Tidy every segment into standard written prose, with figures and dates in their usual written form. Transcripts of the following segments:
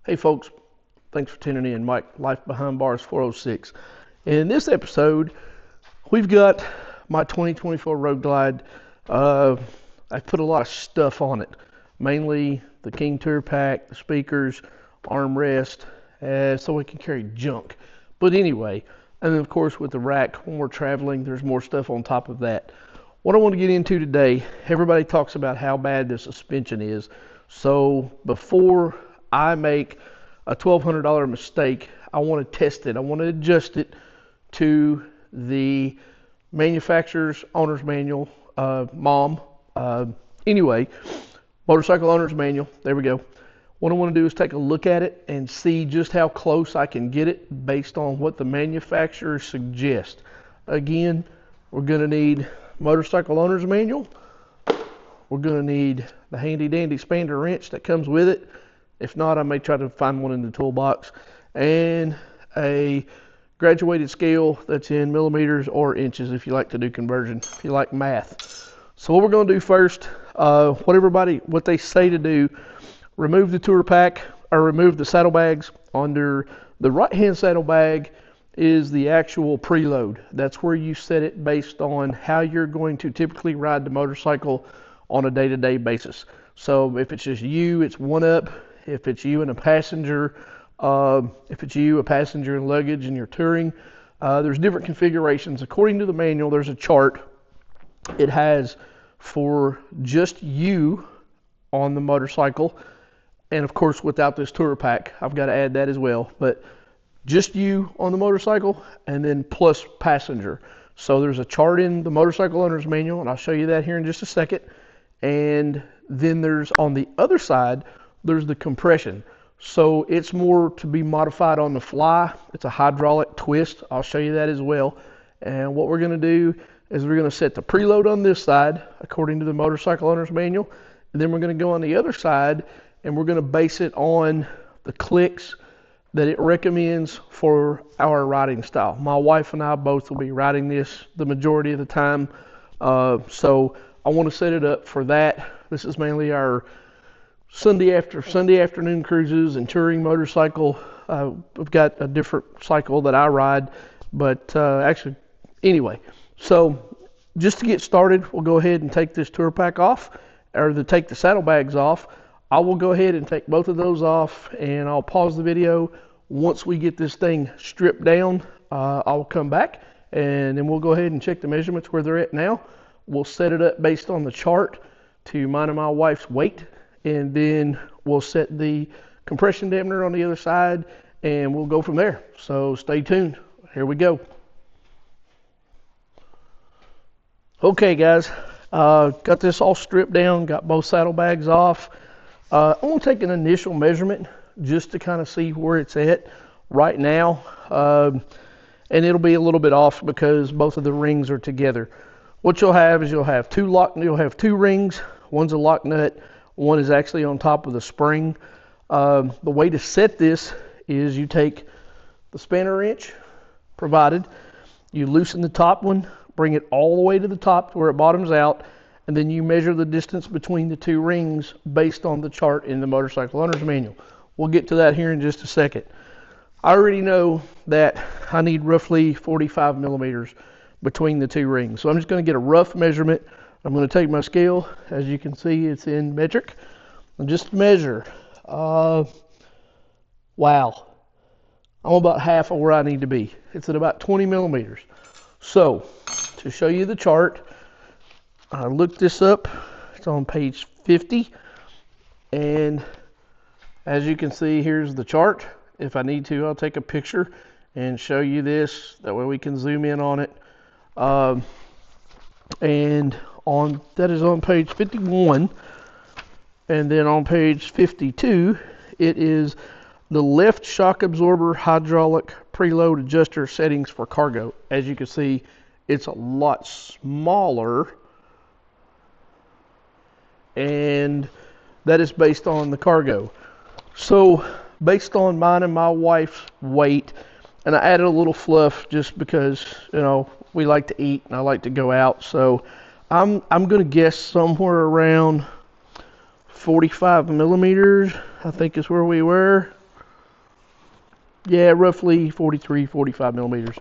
Hey folks, thanks for tuning in. Mike, Life Behind Bars 406. In this episode, we've got my 2024 Road Glide. I put a lot of stuff on it, mainly the King Tour Pack, the speakers, armrest, so we can carry junk. But anyway, and then of course with the rack, when we're traveling, there's more stuff on top of that. What I want to get into today, everybody talks about how bad the suspension is. So before I make a $1,200 mistake, I want to test it. I want to adjust it to the manufacturer's owner's manual, anyway, motorcycle owner's manual. There we go. What I want to do is take a look at it and see just how close I can get it based on what the manufacturer suggests. Again, we're going to need motorcycle owner's manual. We're going to need the handy dandy spanner wrench that comes with it. If not, I may try to find one in the toolbox. And a graduated scale that's in millimeters or inches if you like to do conversion, if you like math. So what we're going to do first, what they say to do, remove the tour pack or remove the saddlebags. Under the right hand saddlebag is the actual preload. That's where you set it based on how you're going to typically ride the motorcycle on a day-to-day basis. So if it's just you, it's one up. If it's you and a passenger, and luggage and you're touring, there's different configurations. According to the manual, there's a chart. It has for just you on the motorcycle, and of course without this tour pack, I've got to add that as well, but just you on the motorcycle and then plus passenger. So there's a chart in the motorcycle owner's manual, and I'll show you that here in just a second. And then there's on the other side, there's the compression. So it's more to be modified on the fly. It's a hydraulic twist. I'll show you that as well. And what we're going to do is we're going to set the preload on this side according to the motorcycle owner's manual. And then we're going to go on the other side and we're going to base it on the clicks that it recommends for our riding style. My wife and I both will be riding this the majority of the time. So I want to set it up for that. This is mainly our Sunday afternoon cruises and touring motorcycle. We've got a different cycle that I ride, but anyway. So just to get started, we'll go ahead and take this tour pack off, or take the saddlebags off. I will go ahead and take both of those off, and I'll pause the video. Once we get this thing stripped down, I'll come back, and then we'll go ahead and check the measurements where they're at now. We'll set it up based on the chart to mine and my wife's weight, and then we'll set the compression dampener on the other side, and we'll go from there. So stay tuned. Here we go. Okay, guys, got this all stripped down, got both saddlebags off. I'm going to take an initial measurement just to kind of see where it's at right now, and it'll be a little bit off because both of the rings are together. What you'll have is you'll have two rings. One's a lock nut. One is actually on top of the spring. The way to set this is you take the spanner wrench provided, you loosen the top one, bring it all the way to the top to where it bottoms out, and then you measure the distance between the two rings based on the chart in the motorcycle owner's manual. We'll get to that here in just a second. I already know that I need roughly 45 millimeters between the two rings. So I'm just going to get a rough measurement. I'm going to take my scale. As you can see, it's in metric. And just measure. Wow. I'm about half of where I need to be. It's at about 20 millimeters. So to show you the chart, I looked this up. It's on page 50. And as you can see, here's the chart. If I need to, I'll take a picture and show you this. That way we can zoom in on it. And that is on page 51. And then on page 52, it is the left shock absorber hydraulic preload adjuster settings for cargo. As you can see, it's a lot smaller, and that is based on the cargo. So based on mine and my wife's weight, and I added a little fluff just because, we like to eat and I like to go out. So I'm going to guess somewhere around 45 millimeters, I think is where we were. Yeah, roughly 43, 45 millimeters.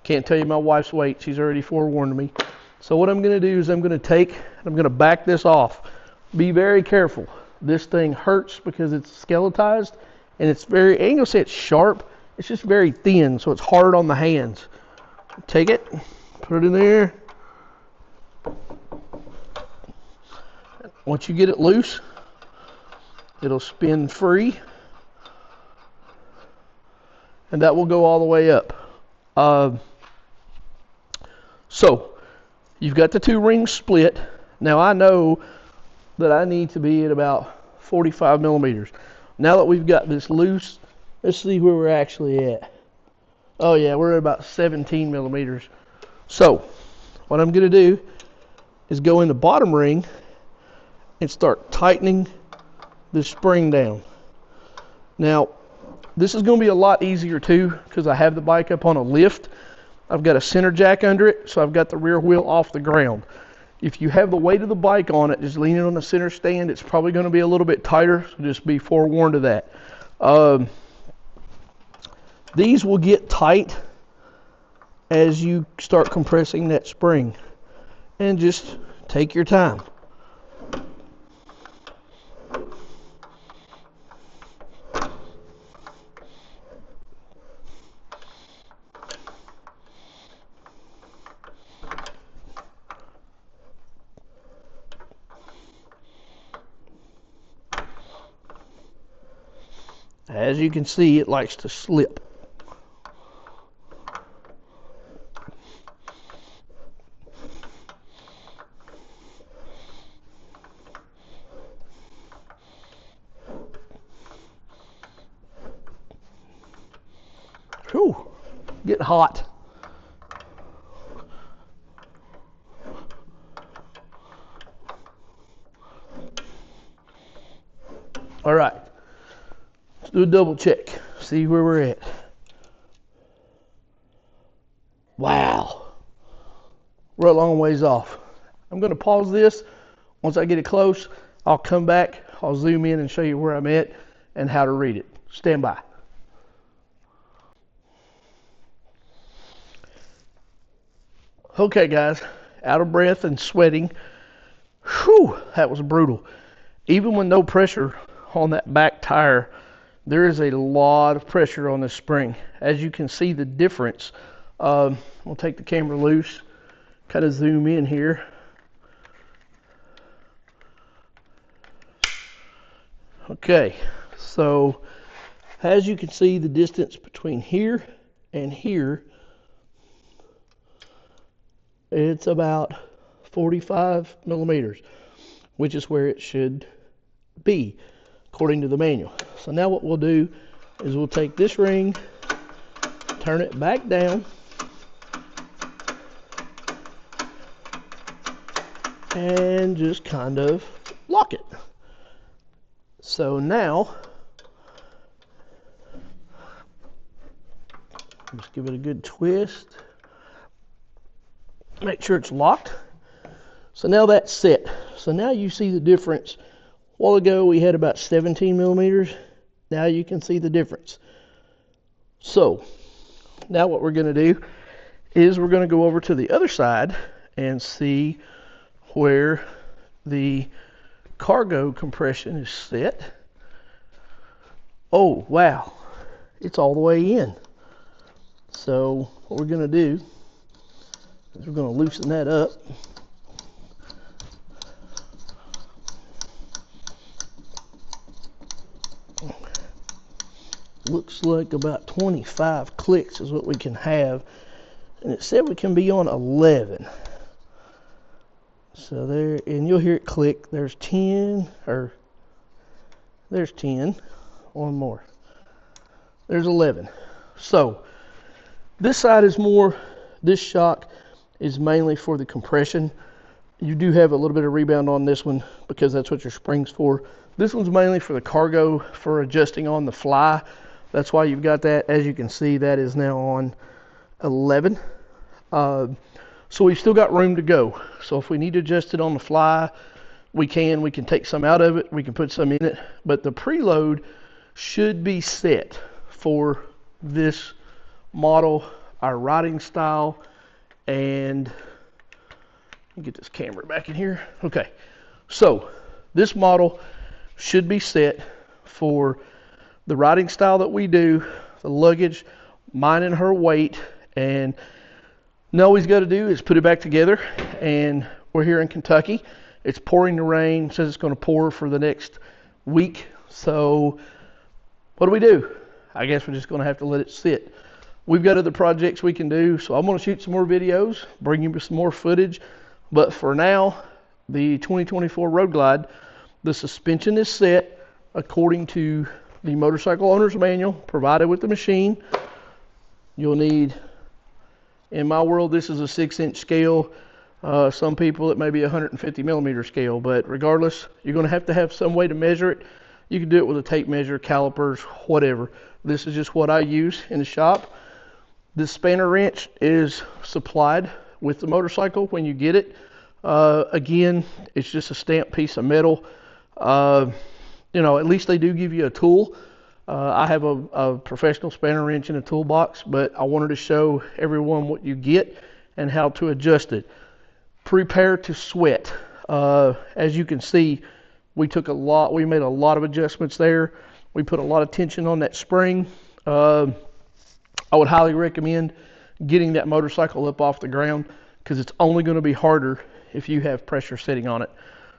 Can't tell you my wife's weight. She's already forewarned me. So what I'm going to do is I'm going to back this off. Be very careful. This thing hurts because it's skeletized, and it's very, I ain't going to say it's sharp. It's just very thin, so it's hard on the hands. Take it, put it in there. Once you get it loose, it'll spin free, and that will go all the way up. So you've got the two rings split. Now I know that I need to be at about 45 millimeters. Now that we've got this loose, let's see where we're actually at. Oh yeah, we're at about 17 millimeters. So what I'm going to do is go in the bottom ring and start tightening this spring down. Now this is going to be a lot easier too because I have the bike up on a lift. I've got a center jack under it, so I've got the rear wheel off the ground. If you have the weight of the bike on it, just leaning on the center stand, it's probably going to be a little bit tighter, so just be forewarned of that. These will get tight as you start compressing that spring, and just take your time. As you can see, it likes to slip. Whew, getting hot. All right. Do a double check, see where we're at. Wow, we're a long ways off. I'm going to pause this. Once I get it close, I'll come back, I'll zoom in and show you where I'm at and how to read it. Stand by. Okay guys, out of breath and sweating. Whew, that was brutal. Even with no pressure on that back tire, there is a lot of pressure on this spring. As you can see the difference. We'll take the camera loose, kind of zoom in here. Okay, so as you can see the distance between here and here, it's about 45 millimeters, which is where it should be according to the manual. So now what we'll do is we'll take this ring, turn it back down, and just kind of lock it. So now, just give it a good twist. Make sure it's locked. So now that's set. So now you see the difference. A while ago we had about 17 millimeters. Now you can see the difference. So now what we're going to do is we're going to go over to the other side and see where the cargo compression is set. Oh wow, it's all the way in. So what we're going to do is we're going to loosen that up. Looks like about 25 clicks is what we can have, and it said we can be on 11. So there, and you'll hear it click. There's 10, or there's 10. One more. There's 11. So this side is more, this shock is mainly for the compression. You do have a little bit of rebound on this one because that's what your spring's for. This one's mainly for the cargo, for adjusting on the fly. That's why you've got that. As you can see, that is now on 11. So we've still got room to go. So if we need to adjust it on the fly, we can. We can take some out of it. We can put some in it. But the preload should be set for this model, our riding style, and let me get this camera back in here. Okay, so this model should be set for the riding style that we do, the luggage, mine and her weight, and now all he's got to do is put it back together. And we're here in Kentucky. It's pouring the rain. It says it's going to pour for the next week. So what do? I guess we're just going to have to let it sit. We've got other projects we can do, so I'm going to shoot some more videos, bring you some more footage. But for now, the 2024 Road Glide, the suspension is set according to the motorcycle owner's manual provided with the machine. You'll need, in my world, this is a 6-inch scale. Some people it may be a 150 millimeter scale, but regardless, you're going to have some way to measure it. You can do it with a tape measure, calipers, whatever. This is just what I use in the shop. This spanner wrench is supplied with the motorcycle when you get it. Again, it's just a stamped piece of metal. You know, at least they do give you a tool. I have a professional spanner wrench in a toolbox, but I wanted to show everyone what you get and how to adjust it. Prepare to sweat. As you can see, we made a lot of adjustments there. We put a lot of tension on that spring. I would highly recommend getting that motorcycle up off the ground because it's only going to be harder if you have pressure sitting on it.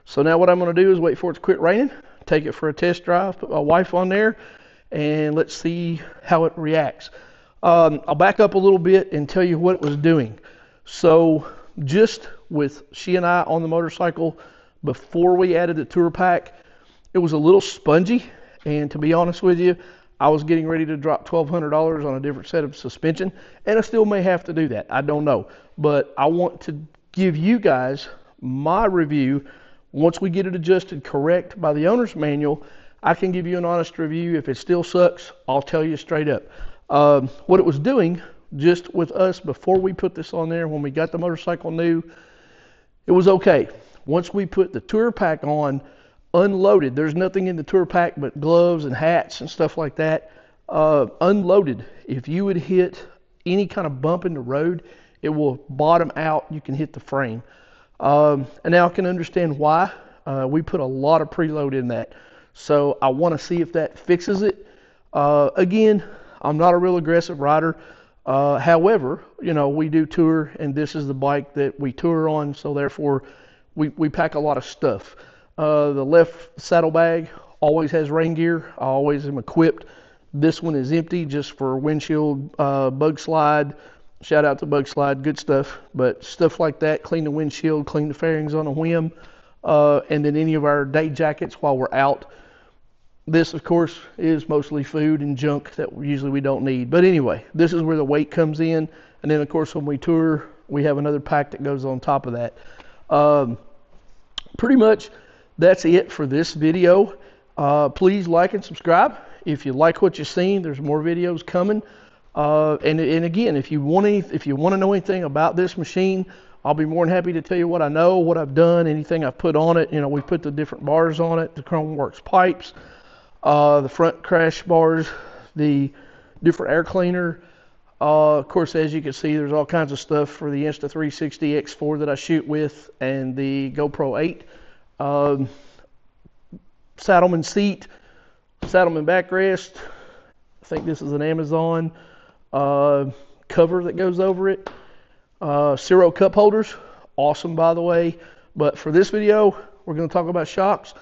So now what I'm going to do is wait for it to quit raining, take it for a test drive, put my wife on there, and let's see how it reacts. I'll back up a little bit and tell you what it was doing. So just with she and I on the motorcycle, before we added the tour pack, it was a little spongy, and to be honest with you, I was getting ready to drop $1,200 on a different set of suspension, and I still may have to do that. I don't know, but I want to give you guys my review. Once we get it adjusted correct by the owner's manual, I can give you an honest review. If it still sucks, I'll tell you straight up. What it was doing just with us before we put this on there, when we got the motorcycle new, it was okay. Once we put the tour pack on, unloaded, there's nothing in the tour pack but gloves and hats and stuff like that. Unloaded, if you would hit any kind of bump in the road, it will bottom out. You can hit the frame. And now I can understand why. We put a lot of preload in that. So I want to see if that fixes it. Again, I'm not a real aggressive rider. However, you know, we do tour, and this is the bike that we tour on, so therefore we pack a lot of stuff. The left saddlebag always has rain gear. I always am equipped. This one is empty just for windshield, bug slide. Shout out to Bug Slide, good stuff. But stuff like that, clean the windshield, clean the fairings on a whim, and then any of our day jackets while we're out. This, of course, is mostly food and junk that usually we don't need. But anyway, this is where the weight comes in. And then, of course, when we tour, we have another pack that goes on top of that. Pretty much that's it for this video. Please like and subscribe. If you like what you've seen, there's more videos coming. And again, if you want to know anything about this machine, I'll be more than happy to tell you what I know, what I've done, anything I've put on it. You know, we put the different bars on it, the Chromeworks pipes, the front crash bars, the different air cleaner. Of course, as you can see, there's all kinds of stuff for the Insta360 X4 that I shoot with, and the GoPro 8. Saddleman seat, Saddleman backrest. I think this is an Amazon cover that goes over it. Zero cup holders, awesome by the way. But for this video, we're going to talk about shocks.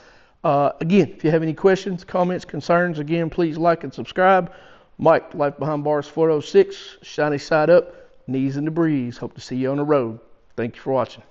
Again, if you have any questions, comments, concerns, again, please like and subscribe. Mike, Life Behind Bars 406, shiny side up, knees in the breeze. Hope to see you on the road. Thank you for watching.